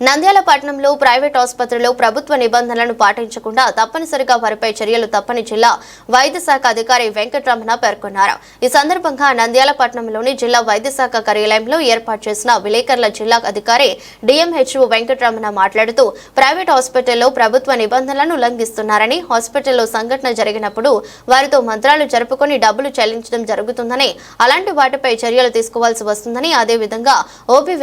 నంద్యాల పట్టణంలో ప్రైవేట్ ఆసుపత్రిలో ప్రభుత్వ నిబంధనలను పాటించకుండా తప్పనిసరిగా వారిపై చర్యలు తప్పని జిల్లా వైద్య శాఖ అధికారి వెంకటరమణ పేర్కొన్నారు. ఈ సందర్భంగా నంద్యాల పట్టణంలోని జిల్లా వైద్య శాఖ కార్యాలయంలో ఏర్పాటు చేసిన విలేకరుల జిల్లా అధికారి డిఎంహెచ్ఓ వెంకటరమణ మాట్లాడుతూ ప్రైవేట్ హాస్పిటల్లో ప్రభుత్వ నిబంధనలను ఉల్లంఘిస్తున్నారని, హాస్పిటల్లో సంఘటన జరిగినప్పుడు వారితో మంత్రాలు జరుపుకొని డబ్బులు చెల్లించడం జరుగుతుందని, అలాంటి వాటిపై చర్యలు తీసుకోవాల్సి వస్తుందని, అదేవిధంగా ఓపీ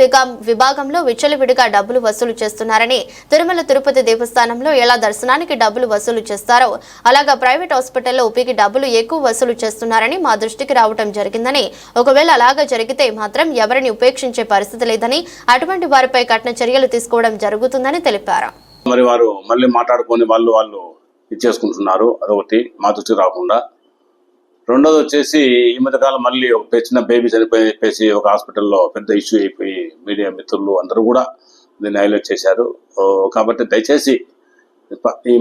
విభాగంలో విచ్చలవిడిగా డబ్బులు వసూలు చేస్తున్నారని, తిరుమల తిరుపతి దేవస్థానంలో ఎలా దర్శనానికి డబ్బులు వసూలు చేస్తారో అలాగా ప్రైవేట్ హాస్పిటల్లో ఓపీకి డబ్బులు ఎక్కువ వసూలు చేస్తున్నారని మా దృష్టికి రావడం జరిగిందని, ఒకవేళ అలాగా జరిగితే మాత్రం ఎవరిని ఉపేక్షించే పరిస్థితి లేదని, అటువంటి వారిపై కఠిన చర్యలు తీసుకోవడం జరుగుతుందని తెలిపారు. మరి వారు మళ్ళీ మాట్లాడుకొని వాళ్ళు ఇచ్చేసుకుంటున్నారు. అదొకటి మా దృష్టికి రాకుండా. రెండోది వచ్చేసి ఈ మధ్యకాలం మళ్ళీ ఒక చిన్న బేబీ చనిపోయి చెప్పేసి ఒక హాస్పిటల్లో పెద్ద ఇష్యూ అయిపోయి మీడియా మిత్రులు అందరూ కూడా దీన్ని హైలైట్ చేశారు. కాబట్టి దయచేసి ఈ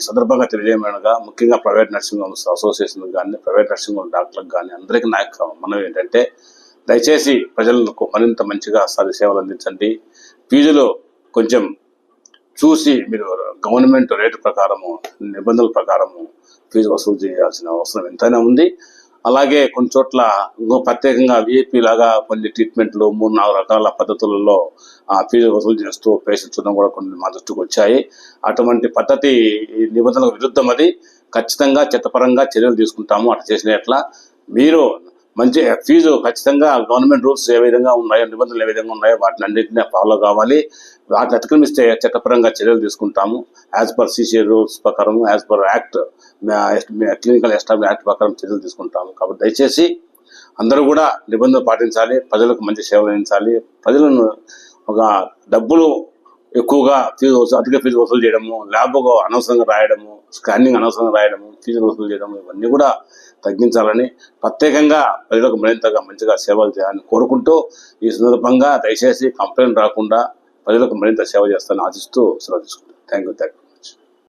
సందర్భంగా తెలియజేయమనగా ముఖ్యంగా ప్రైవేట్ నర్సింగ్ హోమ్స్ అసోసియేషన్ కానీ, ప్రైవేట్ నర్సింగ్ హోమ్ డాక్టర్లకు కానీ అందరికీ మనం ఏంటంటే దయచేసి ప్రజలకు మరింత మంచిగా సేవలు అందించండి. ఫీజులు కొంచెం చూసి మీరు గవర్నమెంట్ రేటు ప్రకారము, నిబంధనల ప్రకారము ఫీజు వసూలు చేయాల్సిన అవసరం ఎంతైనా ఉంది. అలాగే కొన్ని చోట్ల ప్రత్యేకంగా విఐపి లాగా కొన్ని ట్రీట్మెంట్లు 3-4 రకాల పద్ధతులలో ఫీజు వసూలు చేస్తూ పేషెంట్స్ కూడా కొన్ని మా దృష్టికి వచ్చాయి. అటువంటి పద్ధతి నిబంధనలకు విరుద్ధం. అది ఖచ్చితంగా చట్టపరంగా చర్యలు తీసుకుంటాము. అట్లా చేసిన ఎట్లా మీరు మంచి ఫీజు ఖచ్చితంగా గవర్నమెంట్ రూల్స్ ఏ విధంగా ఉన్నాయో, నిబంధనలు ఏ విధంగా ఉన్నాయో వాటిని అన్నింటినీ ఫాలో కావాలి. వాటిని అతిక్రమిస్తే చట్టపరంగా చర్యలు తీసుకుంటాము. యాజ్ పర్ సిసి రూల్స్ ప్రకారం, as per act, clinical establish act ప్రకారం చర్యలు తీసుకుంటాము. కాబట్టి దయచేసి అందరూ కూడా నిబంధనలు పాటించాలి, ప్రజలకు మంచి సేవలు అందించాలి. ప్రజలను ఒక డబ్బులు ఎక్కువగా అధిక ఫీజు వసూలు చేయడము, ల్యాబ్కు అనవసరంగా రాయడము, స్కానింగ్ అనవసరంగా రాయడము, ఫీజులు వసూలు చేయడము ఇవన్నీ కూడా తగ్గించాలని, ప్రత్యేకంగా ప్రజలకు మరింతగా మంచిగా సేవలు చేయాలని కోరుకుంటూ ఈ సందర్భంగా దయచేసి కంప్లైంట్ రాకుండా ప్రజలకు మరింత సేవ చేస్తానని ఆశిస్తూ సెలవు తీసుకుంటాను. Thank you.